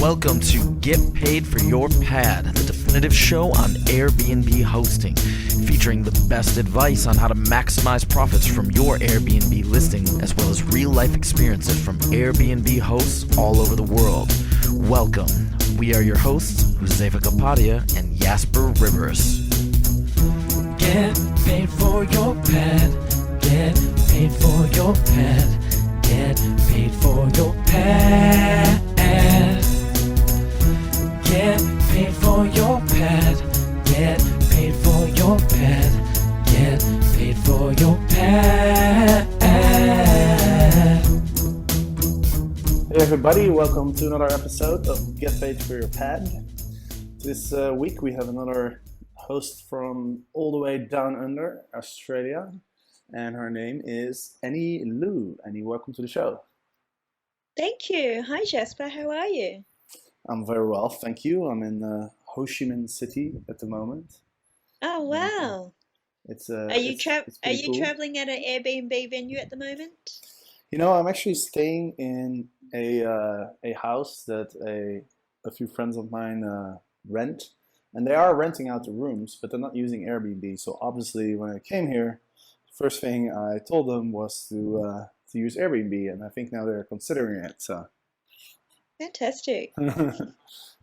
Welcome to Get Paid for Your Pad, the definitive show on Airbnb hosting, featuring the best advice on how to maximize profits from your Airbnb listing, as well as real-life experiences from Airbnb hosts all over the world. Welcome. We are your hosts, Josefa Kapadia and Jasper Rivers. Get paid for your pad. Get paid for your pad. Get paid for your pad. Get paid for your pad. Get paid for your pad. Get paid for your pad. Hey everybody, welcome to another episode of Get Paid for Your Pad. This week we have another host from all the way down under, Australia, and her name is Annie Luu. Annie, welcome to the show. Thank you. Hi, Jasper. How are you? I'm very well, thank you. I'm in Ho Chi Minh City at the moment. Oh, And, wow. it's Are you it's pretty cool. traveling at an Airbnb venue at the moment? You know, I'm actually staying in a house that a few friends of mine rent, and they are renting out the rooms, but they're not using Airbnb. So obviously, when I came here, first thing I told them was to use Airbnb, and I think now they're considering it. So Fantastic.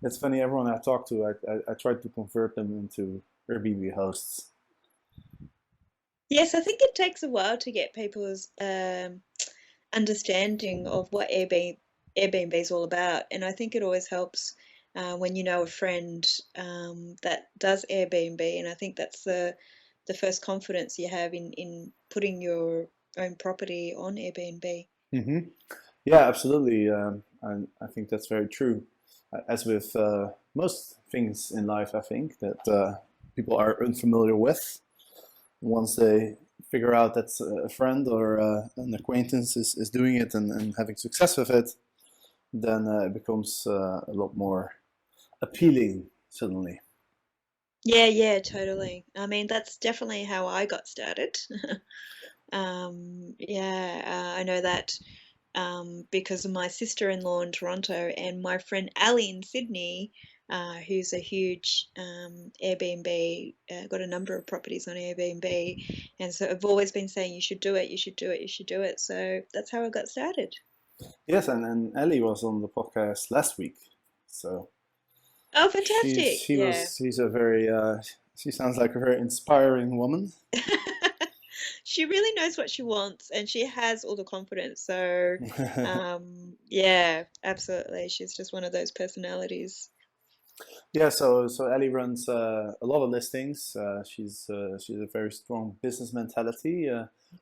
it's funny. Everyone I talk to, I tried to convert them into Airbnb hosts. Yes, I think it takes a while to get people's understanding of what Airbnb is all about. And I think it always helps when you know a friend that does Airbnb. And I think that's the first confidence you have in putting your own property on Airbnb. hmm Yeah, absolutely. I think that's very true. As with most things in life, I think that people are unfamiliar with. Once they figure out that a friend or an acquaintance is doing it and having success with it, then it becomes a lot more appealing suddenly. Yeah, totally. I mean, that's definitely how I got started. I know that because of my sister-in-law in Toronto and my friend Ali in Sydney, who's a huge Airbnb, got a number of properties on Airbnb, and so I've always been saying you should do it, you should do it, you should do it. So that's how I got started. Yes, and Ellie was on the podcast last week, so Oh, fantastic! Yeah. she's a very she sounds like a very inspiring woman. She really knows what she wants and she has all the confidence. So, yeah, absolutely. She's just one of those personalities. Yeah, so Ellie runs a lot of listings. She's a very strong business mentality.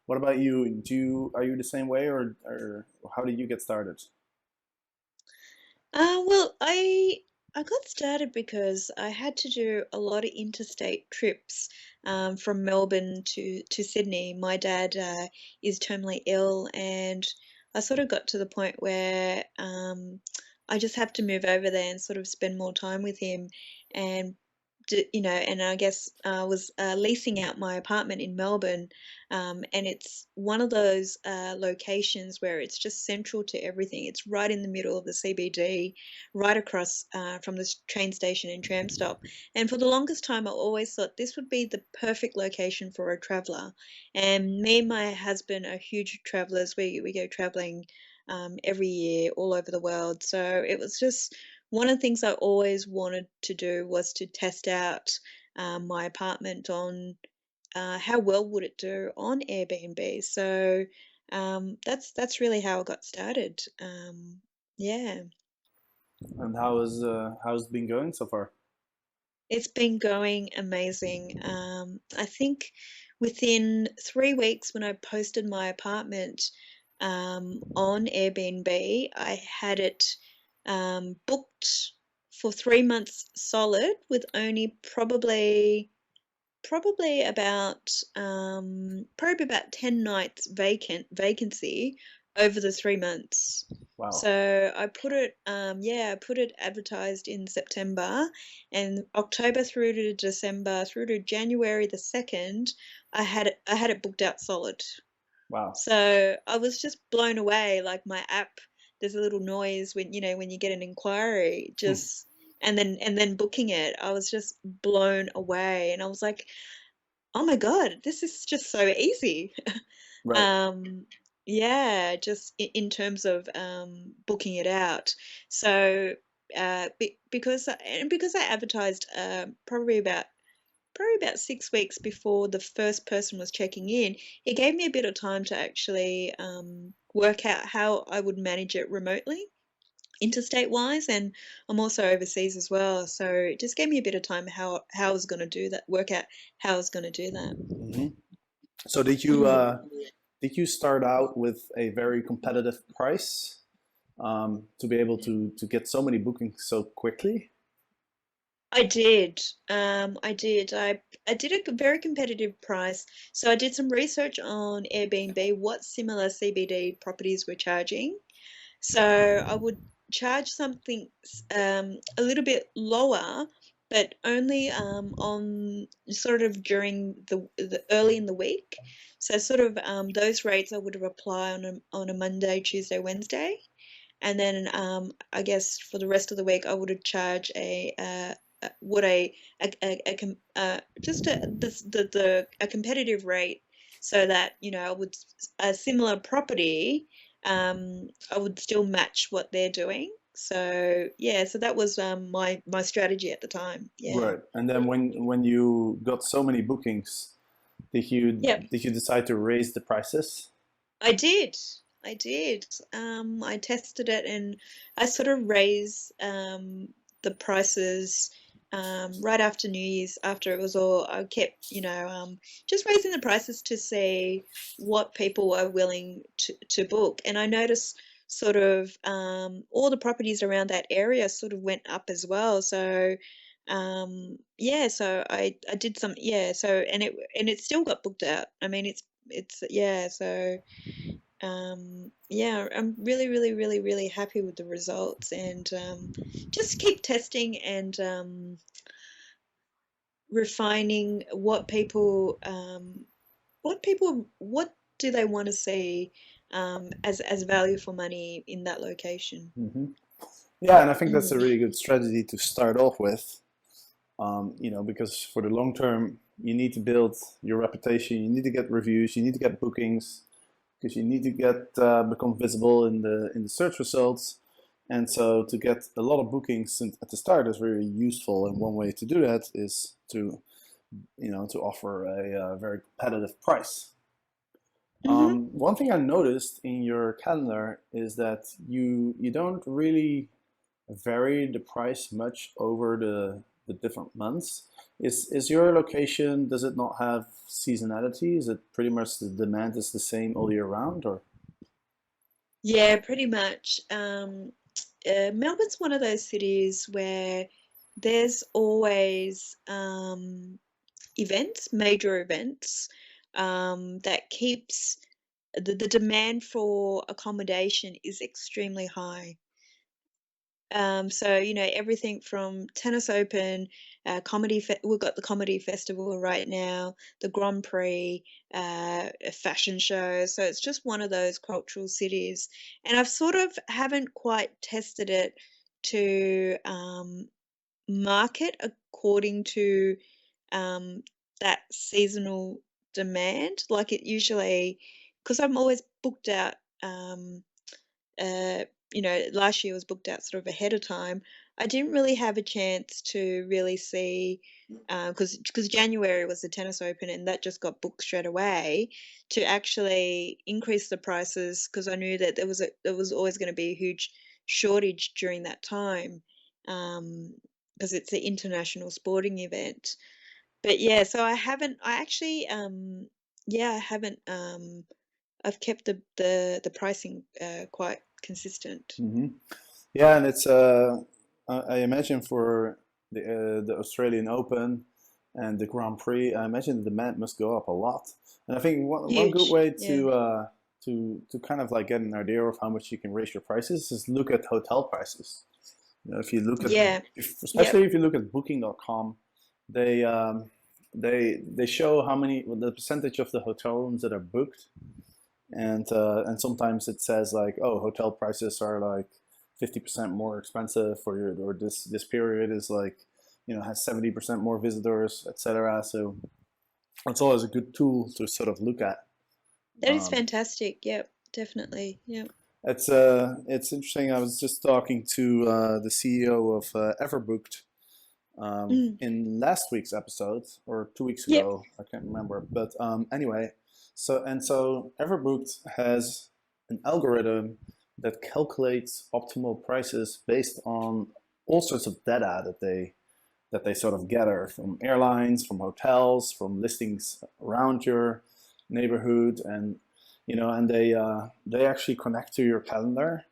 What about you? Are you the same way, or how did you get started? Well, I got started because I had to do a lot of interstate trips from Melbourne to Sydney. My dad is terminally ill, and I sort of got to the point where I just have to move over there and sort of spend more time with him, and and I guess I was leasing out my apartment in Melbourne, and it's one of those locations where it's just central to everything. It's right in the middle of the CBD, right across from the train station and tram stop. And for the longest time, I always thought this would be the perfect location for a traveller. And me and my husband are huge travellers. We go travelling every year all over the world. So it was just one of the things I always wanted to do was to test out my apartment on how well would it do on Airbnb. So that's really how I got started. Yeah, And how's it been going so far? it's been going amazing. I think within 3 weeks when I posted my apartment on Airbnb, I had it booked for 3 months solid with only probably about 10 nights vacancy over the 3 months. Wow. So I put it advertised in September, and October through to December through to January the 2nd, I had it booked out solid. Wow. So I was just blown away. Like my app there's a little noise when when you get an inquiry, just and then booking it. I was just blown away, and I was like, oh my God, this is just so easy. Right. Um, yeah, just in terms of booking it out. So because I advertised probably about 6 weeks before the first person was checking in, it gave me a bit of time to actually work out how I would manage it remotely, interstate wise, and I'm also overseas as well. So it just gave me a bit of time how I was going to do that, work out how I was going to do that. Hmm. So did you start out with a very competitive price to be able to get so many bookings so quickly? I did. I did. I did a very competitive price. So I did some research on Airbnb, what similar CBD properties were charging. So I would charge something a little bit lower, but only on sort of during the early in the week. So sort of those rates I would apply on a Monday, Tuesday, Wednesday, and then I guess for the rest of the week I would charge would just a competitive rate, so that I would a similar property, I would still match what they're doing. So yeah, so that was my strategy at the time. Yeah. Right. And then when you got so many bookings, Yep. did you decide to raise the prices? I did. I did. I tested it, and I sort of raised the prices right after New Year's. After it was all, I kept, just raising the prices to see what people were willing to book. And I noticed sort of all the properties around that area sort of went up as well. So yeah, so I did some, yeah. So and it still got booked out. I mean, it's yeah. So yeah, I'm really, really, really, really happy with the results, and just keep testing and refining what do they want to see as value for money in that location. Hmm. Yeah, and I think that's a Mm. really good strategy to start off with. Because for the long term, you need to build your reputation. You need to get reviews. You need to get bookings because you need to get become visible in the search results. And so to get a lot of bookings at the start is very useful. And one way to do that is to offer a very competitive price. Hmm. One thing I noticed in your calendar is that you don't really vary the price much over the different months. Is your location, does it not have seasonality? Is it pretty much the demand is the same all year round, or? Yeah, pretty much. Melbourne's one of those cities where there's always events, major events, that keeps the demand for accommodation is extremely high. So everything from tennis open, we've got the comedy festival right now, the Grand Prix, a fashion show. So it's just one of those cultural cities, and I've sort of haven't quite tested it to market according to um, that seasonal demand, like it usually, because I'm always booked out. Uh, Last year was booked out sort of ahead of time. I didn't really have a chance to really see, because January was the tennis open and that just got booked straight away, to actually increase the prices, because I knew that there was always going to be a huge shortage during that time, because it's an international sporting event. But yeah, so I haven't. I actually, yeah, I haven't. I've kept the pricing quite consistent. Hmm. Yeah, and it's I imagine for the Australian Open and the Grand Prix, I imagine the demand must go up a lot. And I think one good Huge. way Yeah. to kind of like get an idea of how much you can raise your prices is look at hotel prices. If you look at, Yeah. especially Yep. if you look at Booking.com, they they show how many, the percentage of the hotel rooms that are booked, and sometimes it says like, oh, hotel prices are like 50% more expensive for your, or this period is like, has 70% more visitors, etc. So it's always a good tool to sort of look at. That is Um, fantastic. Yep, definitely. Yep. it's interesting. I was just talking to the CEO of Everbooked Mm. in last week's episode or 2 weeks Yep. ago. I can't remember, but anyway, so Everbooked has an algorithm that calculates optimal prices based on all sorts of data that they sort of gather from airlines, from hotels, from listings around your neighborhood, and they actually connect to your calendar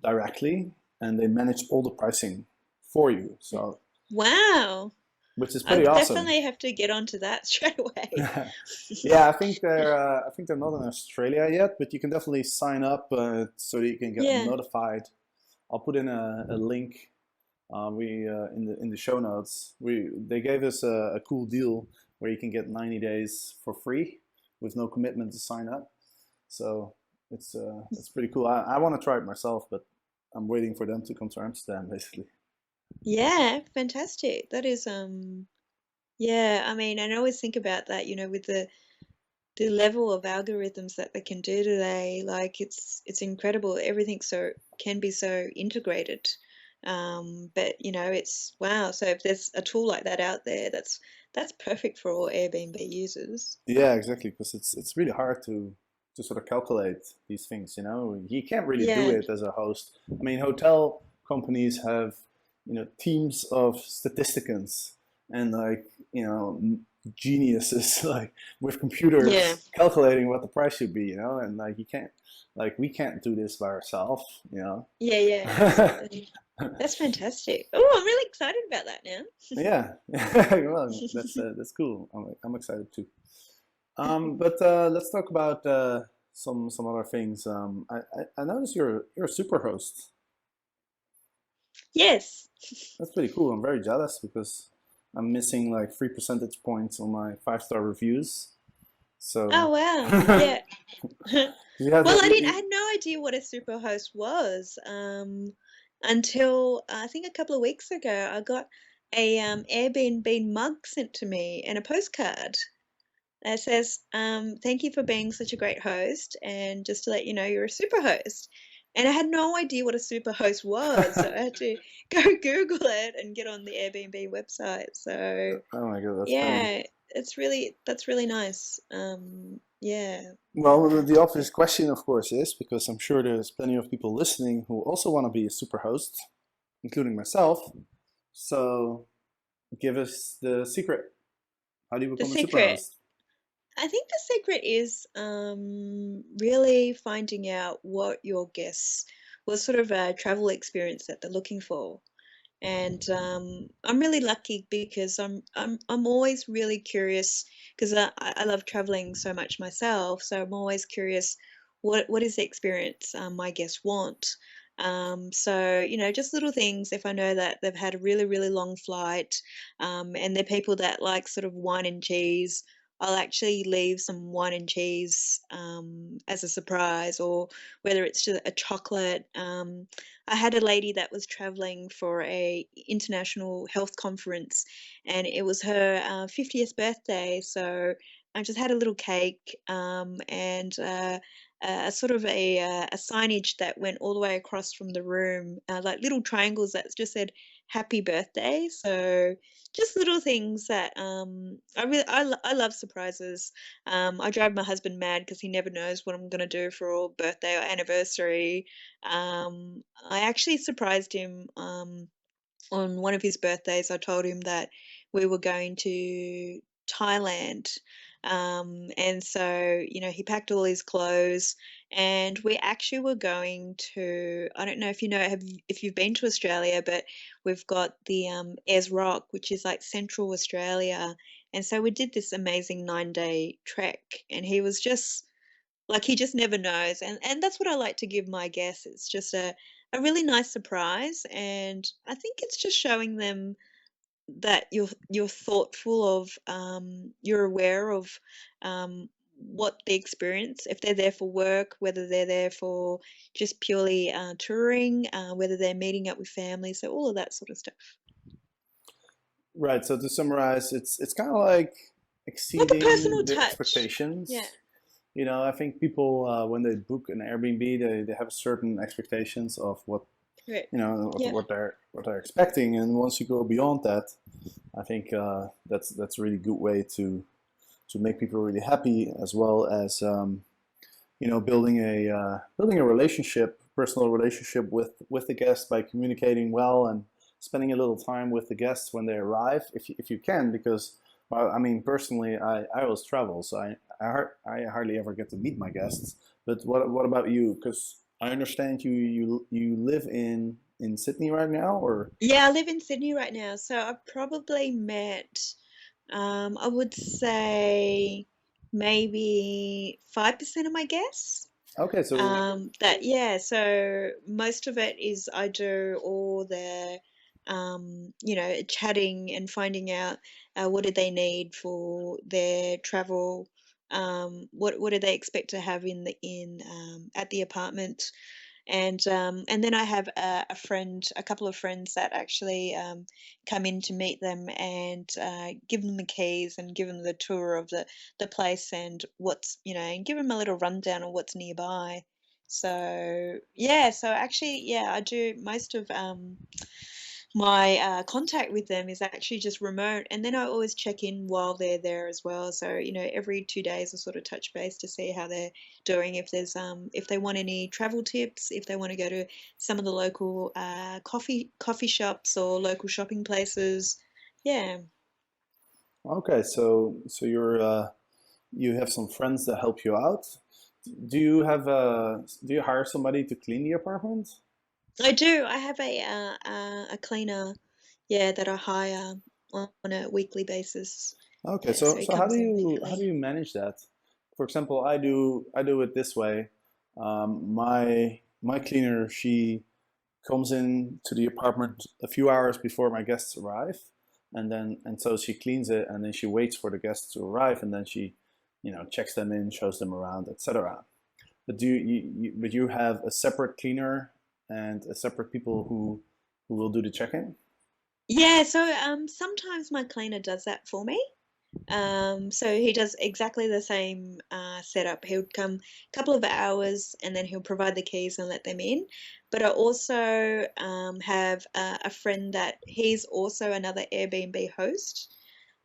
directly, and they manage all the pricing for you. So Wow. which is I pretty awesome. definitely have to get onto that straight away. Yeah, I think they're not in Australia yet, but you can definitely sign up so that you can get Yeah. notified. I'll put in a link. We in the show notes. They gave us a cool deal where you can get 90 days for free with no commitment to sign up. So it's pretty cool. I want to try it myself, but I'm waiting for them to come to Amsterdam, basically. Yeah, fantastic. That is yeah, I mean, I always think about that, with the level of algorithms that they can do today, like it's incredible. Everything can be so integrated. But it's wow. So if there's a tool like that out there, that's perfect for all Airbnb users. Yeah, exactly, because it's really hard to sort of calculate these things, You can't really do Yeah. it as a host. I mean, hotel companies have, teams of statisticians and like, geniuses like with Yeah. computers calculating what the price should be, and like you can't like we can't do this by ourselves. Yeah, yeah, absolutely. That's fantastic. Oh, I'm really excited about that now. Yeah. Well, that's cool. I'm excited too. But let's talk about some other things. I noticed you're a super host. Yes. That's pretty cool. I'm very jealous because I'm missing like 3 percentage points on my 5-star reviews. Oh, So wow. you Yeah. had Well, I the, had no idea what a superhost was, until I think a couple of weeks ago. I got a Airbnb mug sent to me and a postcard that says, "Thank you for being such a great host, and just to let you know, you're a superhost." And I had no idea what a superhost was, so I had to go Google it and get on the Airbnb website. So oh my god, that's funny. yeah, that's really nice. Yeah. Well, the obvious question, of course, is because I'm sure there's plenty of people listening who also want to be a super host, including myself. So give us the secret. How do you The become a super secret. host? I think the secret is really finding out what sort of travel experience that they're looking for. And I'm really lucky because I'm always really curious because I love traveling so much myself. So I'm always curious what is the experience my guests want. So just little things. If I know that they've had a really long flight, and they're people that like sort of wine and cheese, I'll actually leave some wine and cheese as a surprise, or whether it's just a chocolate. I had a lady that was traveling for a international health conference, and it was her 50th birthday. So I just had a little cake, and a sort of a signage that went all the way across from the room, like little triangles that just said "Happy Birthday." So just little things that I love surprises. I drive my husband mad because he never knows what I'm going to do for a birthday or anniversary. I actually surprised him on one of his birthdays. I told him that we were going to Thailand. And so, he packed all his clothes, and we actually were going to, I don't know if if you've been to Australia, but we've got the Ayers Rock, which is like central Australia. And so we did this amazing 9-day trek, and he was just like, he just never knows, and that's what I like to give my guests. It's just a really nice surprise, and I think it's just showing them that you're thoughtful of, you're aware of, what the experience, if they're there for work, whether they're there for just purely touring, whether they're meeting up with family, so all of that sort of stuff. Right. So to summarize, it's kind of like Like a personal exceeding the touch. Yeah, expectations. I think people when they book an Airbnb, they have certain expectations of what correct. what, Yeah. what they're expecting, and once you go beyond that, I think that's a really good way to make people really happy, as well as building a relationship, personal relationship with the guest by communicating well and spending a little time with the guests when they arrive, if you can, because well, I mean, personally, I always travel, so I hardly ever get to meet my guests. But what about you? Because I understand you live in Sydney right now, or Yeah, I live in Sydney right now, so I've probably met, I would say maybe 5% of my guests. okay, so That yeah, so most of it is I do all the chatting and finding out what do they need for their travel, what do they expect to have in at the apartment, and then I have a couple of friends that actually come in to meet them and give them the keys and give them the tour of the place and and give them a little rundown of what's nearby. So yeah, so actually, yeah, I do most of my contact with them is actually just remote, and then I always check in while they're there as well. So every 2 days I sort of touch base to see how they're doing. If they want any travel tips, if they want to go to some of the local coffee shops or local shopping places. Yeah. okay, so you have some friends that help you out. Do you hire somebody to clean the apartment? I do. I have a cleaner, yeah, that I hire on a weekly basis. Okay, Yeah, so he so how do comes in you weekly. manage that? For example, I do it this way. My cleaner, she comes in to the apartment a few hours before my guests arrive, and so she cleans it, and then she waits for the guests to arrive, and then she, checks them in, shows them around, etc. But but you have a separate cleaner and a separate people who will do the check-in? Yeah, so sometimes my cleaner does that for me. So he does exactly the same setup. He would come a couple of hours and then he'll provide the keys and let them in. But I also have a friend that he's also another Airbnb host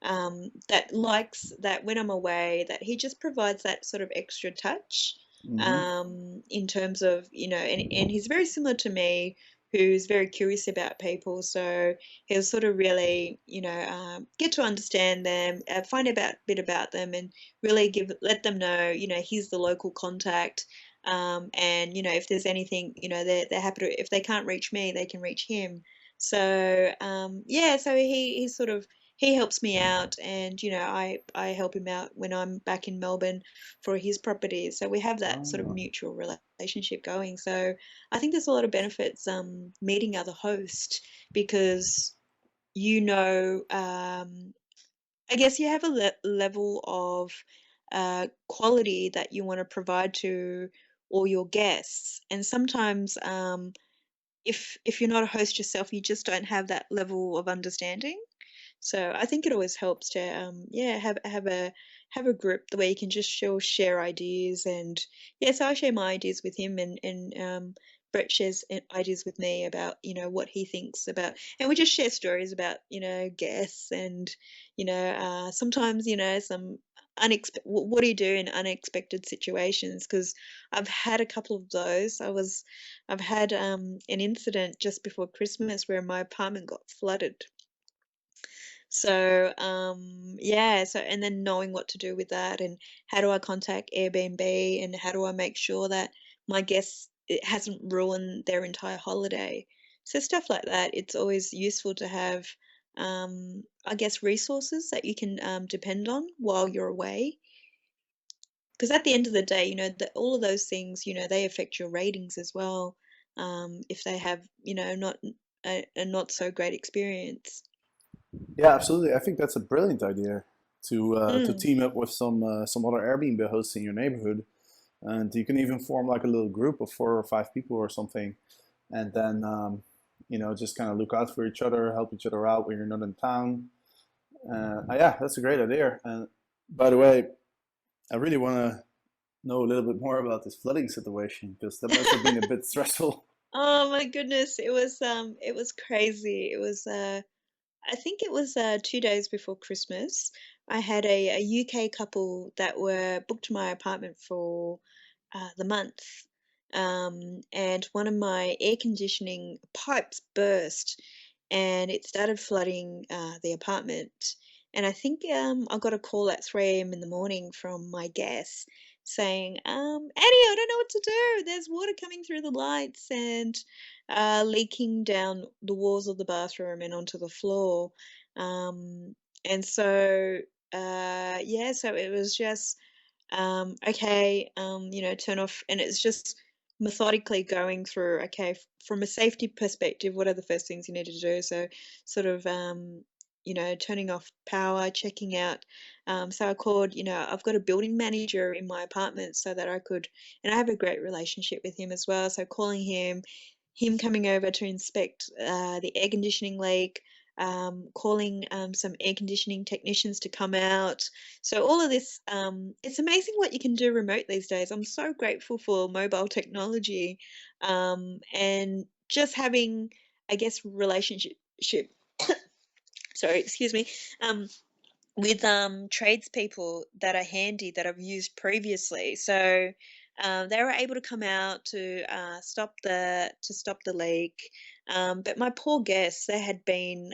that likes that when I'm away, that he just provides that sort of extra touch Hmm. in terms of, and he's very similar to me, who's very curious about people. So he'll sort of really, get to understand them, find about a bit about them, and really let them know, he's the local contact. And if there's anything, they're happy to. If they can't reach me, they can reach him. So yeah, so he sort of he helps me out, and I help him out when I'm back in Melbourne for his properties. So we have that sort of Oh, mutual relationship going. So I think there's a lot of benefits meeting other hosts because I guess you have a level of quality that you want to provide to all your guests, and sometimes if you're not a host yourself, you just don't have that level of understanding. So I think it always helps to yeah, have a group the way you can just share ideas. And yeah, so I share my ideas with him, and Brett shares ideas with me about what he thinks about, and we just share stories about guests, and sometimes some unexpected, what do you do in unexpected situations, because I've had a couple of those. I've had an incident just before Christmas where my apartment got flooded. So, yeah, so and then knowing what to do with that, and how do I contact Airbnb, and how do I make sure that my guests, it hasn't ruined their entire holiday. So stuff like that, it's always useful to have, I guess, resources that you can depend on while you're away. Because at the end of the day, all of those things, they affect your ratings as well. If they have, not a not so great experience. yeah, absolutely. I think that's a brilliant idea to Mm. team up with some other Airbnb hosts in your neighborhood, and you can even form like a little group of 4 or 5 people or something, and then just kind of look out for each other, help each other out when you're not in town. Yeah, that's a great idea. And by the way, I really want to know a little bit more about this flooding situation because that must have been a bit stressful. Oh my goodness, it was crazy. It was I think it was 2 days before Christmas. I had a UK couple that were booked my apartment for the month. And one of my air conditioning pipes burst and it started flooding the apartment. And I think I got a call at 3 a.m. in the morning from my guest saying, Annie, I don't know what to do. There's water coming through the lights and leaking down the walls of the bathroom and onto the floor. Um, and so, yeah, so it was just okay, turn off, and it's just methodically going through, okay, from a safety perspective, what are the first things you need to do? So, sort of, turning off power, checking out. So I called, I've got a building manager in my apartment so that I could, and I have a great relationship with him as well. So calling him coming over to inspect the air conditioning leak, calling some air conditioning technicians to come out. So all of this, it's amazing what you can do remote these days. I'm so grateful for mobile technology, and just having, I guess, relationship. Sorry, excuse me. Um, with tradespeople that are handy that I've used previously. So they were able to come out to stop the leak. But my poor guests, they had been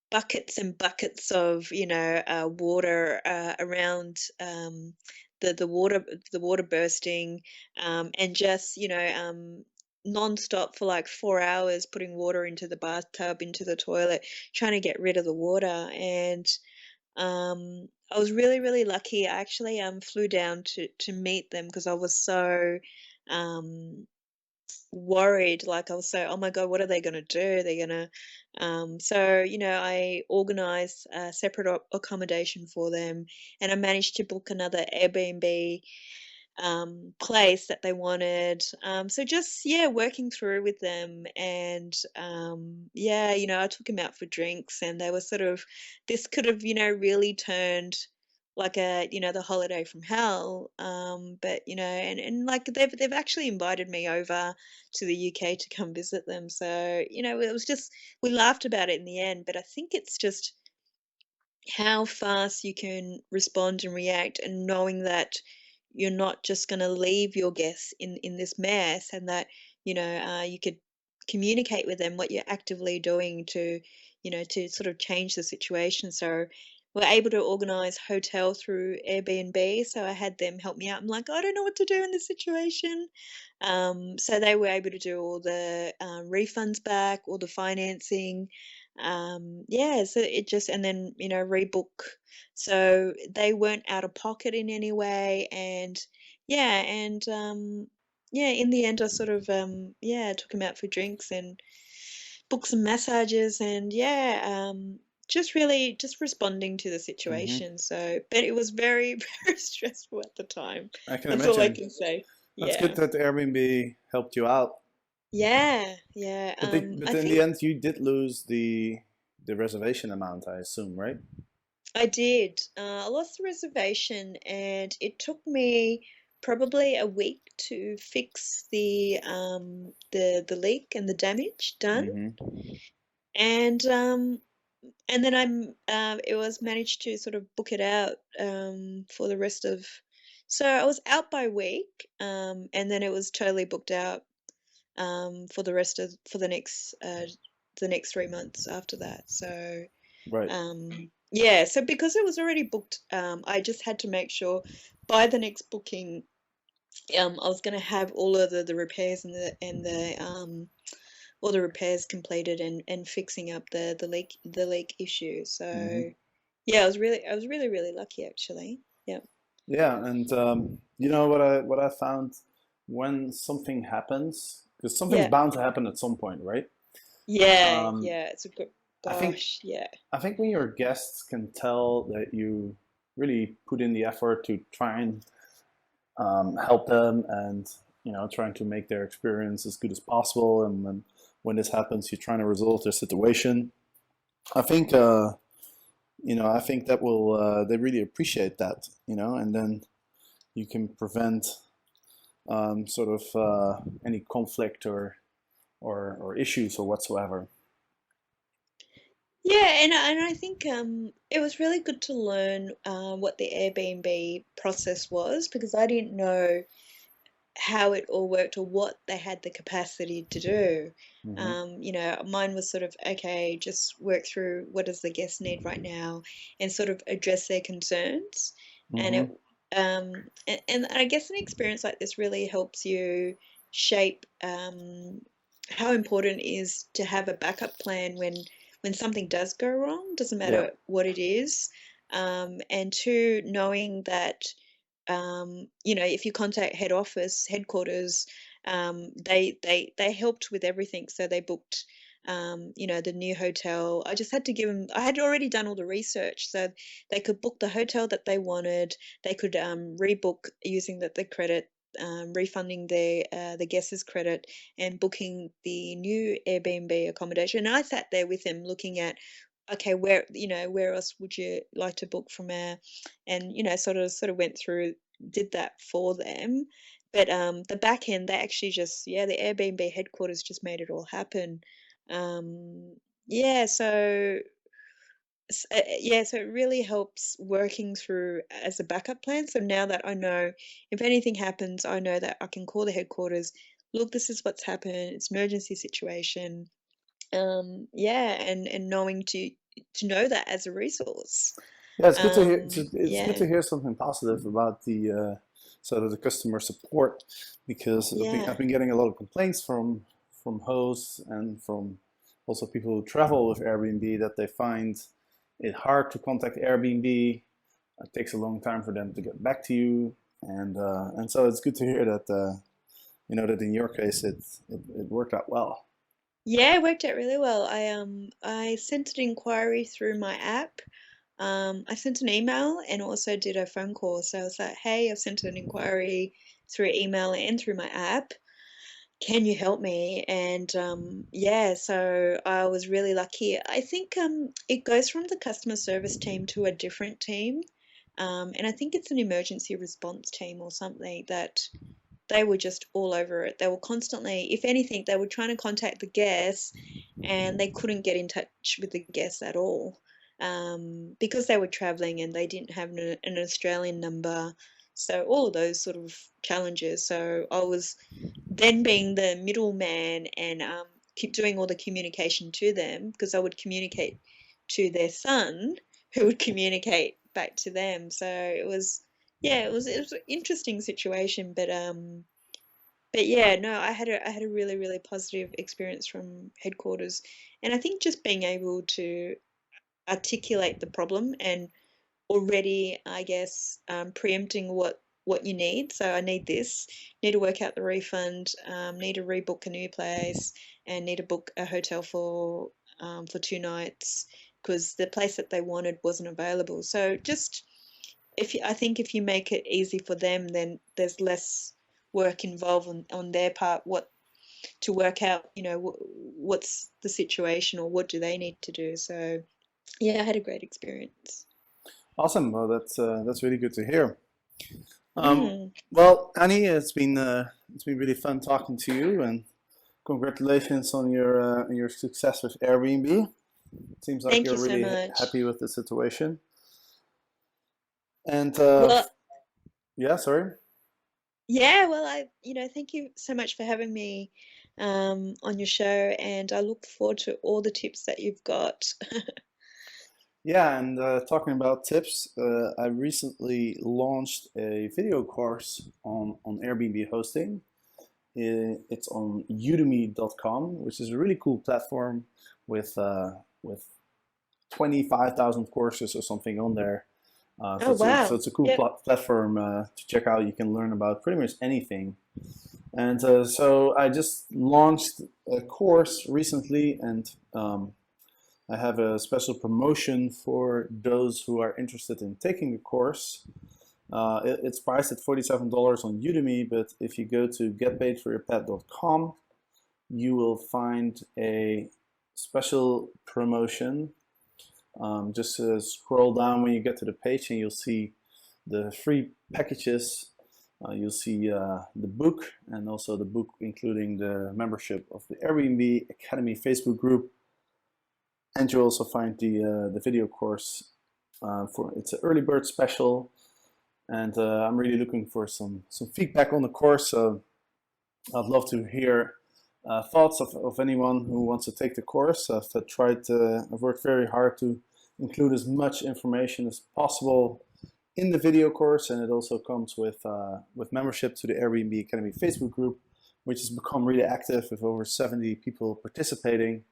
buckets and buckets of water around the water bursting, and just non-stop for like 4 hours putting water into the bathtub, into the toilet, trying to get rid of the water. And I was really, really lucky. I actually flew down to meet them because I was so um worried. Like I was so, oh my God, what are they going to do? They're going to, I organized separate accommodation for them, and I managed to book another Airbnb place that they wanted. So just, yeah, working through with them. And yeah, I took them out for drinks, and they were sort of, this could have, really turned like the holiday from hell. But and like they've actually invited me over to the UK to come visit them. So, it was just, we laughed about it in the end, but I think it's just how fast you can respond and react, and knowing that you're not just going to leave your guests in this mess, and that you could communicate with them what you're actively doing to to sort of change the situation. So we're able to organize hotel through Airbnb, so I had them help me out. I'm like, I don't know what to do in this situation. So they were able to do all the refunds back, all the financing. Yeah, so it just, and then, rebook. So they weren't out of pocket in any way. And yeah, and yeah, in the end, I sort of, yeah, took him out for drinks and booked some massages, and yeah, just really just responding to the Hmm. situation. So, but it was very, very stressful at the time. I can That's all I imagine. can say. That's good Yeah. that the Airbnb helped you out. Yeah, yeah. But I in the think end, you did lose the reservation amount, I assume, right? I did. I lost the reservation, and it took me probably a week to fix the leak and the damage done. Hmm. And then it was managed to sort of book it out for the rest of. So I was out by week, and then it was totally booked out for the next 3 months after that. So. Right. Yeah, so because it was already booked, I just had to make sure by the next booking, I was going to have all of the repairs and the all the repairs completed, and fixing up the leak issue. Hmm. So yeah, I was really, really lucky actually. Yeah. Yeah, and you know what I found when something happens, because something's Yeah. bound to happen at some point, right? Yeah, Um, yeah, it's a good. I think gosh, yeah. I think when your guests can tell that you really put in the effort to try and help them, and trying to make their experience as good as possible, and when this happens, you're trying to resolve their situation. I think I think that will they really appreciate that, and then you can prevent sort of any conflict or issues or whatsoever. Yeah, and I think it was really good to learn what the Airbnb process was because I didn't know how it all worked or what they had the capacity to do. Hmm. Mine was sort of, okay, just work through what does the guest need right now and sort of address their concerns. And Hmm. it, and I guess an experience like this really helps you shape how important it is to have a backup plan when something does go wrong, doesn't Yeah. matter what it is. And two, knowing that if you contact head office, headquarters, they helped with everything. So they booked, the new hotel. I just had to give them. I had already done all the research, so they could book the hotel that they wanted. They could rebook using the credit. Refunding the guest's credit and booking the new Airbnb accommodation. And I sat there with them looking at, okay, where else would you like to book from our, and sort of went through, did that for them. But the back end, they actually just, yeah, the Airbnb headquarters just made it all happen. Yeah, so it really helps working through as a backup plan. So now that I know if anything happens, I know that I can call the headquarters. Look, this is what's happened. It's an emergency situation. Yeah, and knowing to know that as a resource. Yeah, it's good to hear. It's good Yeah, to hear something positive about the sort of the customer support, because I've yeah. been getting a lot of complaints from hosts and from also people who travel with Airbnb that they find it hard to contact Airbnb. It takes a long time for them to get back to you, and so it's good to hear that that in your case it worked out well. Yeah, it worked out really well. I sent an inquiry through my app. I sent an email and also did a phone call. So I was like, "Hey, I've sent an inquiry through email and through my app. Can you help me?" And yeah, so I was really lucky. I think it goes from the customer service team to a different team. And I think it's an emergency response team or something that they were just all over it. They were constantly, if anything, they were trying to contact the guests and they couldn't get in touch with the guests at all because they were traveling and they didn't have an Australian number. So all of those sort of challenges. So I was then being the middleman and keep doing all the communication to them because I would communicate to their son, who would communicate back to them. So it was, yeah, it was an interesting situation, but yeah, no, I had a really really positive experience from headquarters, and I think just being able to articulate the problem and already, I guess, preempting what you need. So I need this, need to work out the refund, need to rebook a new place, and need to book a hotel for 2 nights because the place that they wanted wasn't available. So just I think if you make it easy for them, then there's less work involved on their part. What to work out, what's the situation or what do they need to do. So yeah, I had a great experience. Awesome. Well, that's really good to hear. Um, Mm, well, Annie, it's been really fun talking to you, and congratulations on your success with Airbnb. It seems like thank you're you so really much. happy with the situation. And Well, yeah, sorry. yeah, well, thank you so much for having me on your show, and I look forward to all the tips that you've got. Yeah, and talking about tips, I recently launched a video course on Airbnb hosting. It's on udemy.com, which is a really cool platform with 25,000 courses or something on there. So Oh, so wow. it's a cool Yep. platform to check out. You can learn about pretty much anything. And so I just launched a course recently, and I have a special promotion for those who are interested in taking the course. It's priced at $47 on Udemy, but if you go to getpaidforyourpet.com, you will find a special promotion. Just scroll down when you get to the page and you'll see the free packages. You'll see the book, and also the book including the membership of the Airbnb Academy Facebook group. And you'll also find the video course. It's an early bird special, and I'm really looking for some feedback on the course. So I'd love to hear thoughts of anyone who wants to take the course. I've worked very hard to include as much information as possible in the video course, and it also comes with membership to the Airbnb Academy Facebook group, which has become really active with over 70 people participating.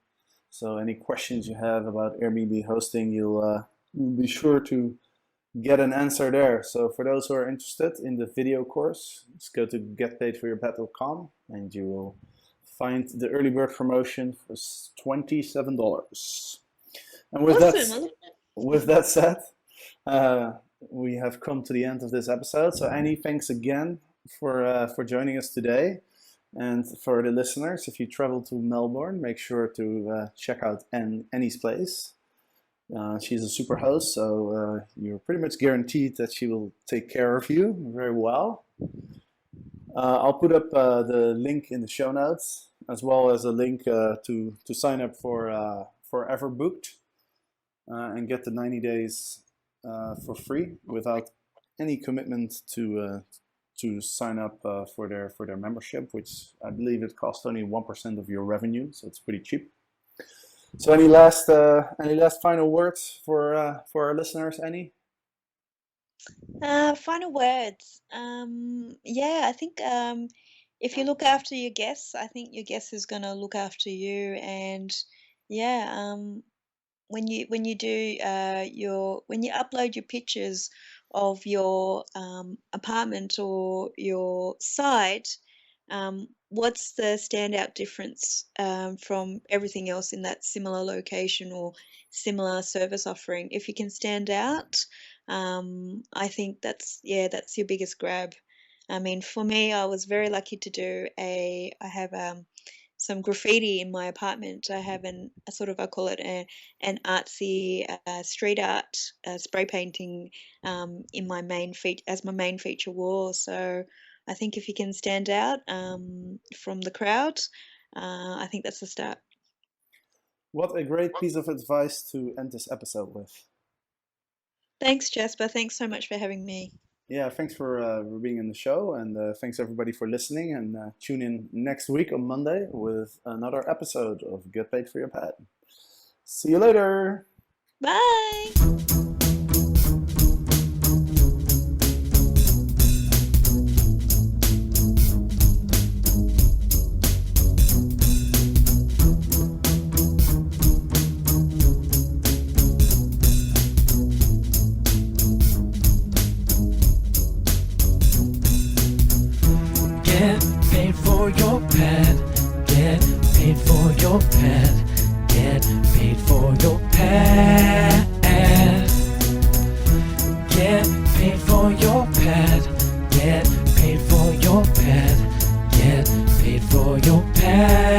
So any questions you have about Airbnb hosting, you'll be sure to get an answer there. So for those who are interested in the video course, just go to getpaidforyourpet.com and you will find the early bird promotion for $27. And with that said, we have come to the end of this episode. So Annie, thanks again for joining us today. And for the listeners, if you travel to Melbourne, make sure to check out Annie's place. She's a super host, so you're pretty much guaranteed that she will take care of you very well. I'll put up the link in the show notes, as well as a link to sign up for Everbooked and get the 90 days for free without any commitment to sign up for their membership, which I believe it costs only 1% of your revenue, so it's pretty cheap. So any last final words for our listeners, Annie? Final words. I think if you look after your guests, I think your guest is going to look after you. And when you upload your pictures of your apartment or your site, what's the standout difference from everything else in that similar location or similar service offering? If you can stand out, I think that's your biggest grab. I mean, for me, I was very lucky to do I have some graffiti in my apartment. I have I call it an artsy street art spray painting in my main feature wall. So I think if you can stand out from the crowd, I think that's the start. What a great piece of advice to end this episode with. Thanks, Jasper. Thanks so much for having me. Yeah, thanks for being in the show, and thanks everybody for listening, and tune in next week on Monday with another episode of Get Paid for Your Pet. See you later. Bye. Get paid for your pet. Get paid for your pet. Get paid for your pet. Get paid for your pet. Get paid for your pet. Get paid for your pet.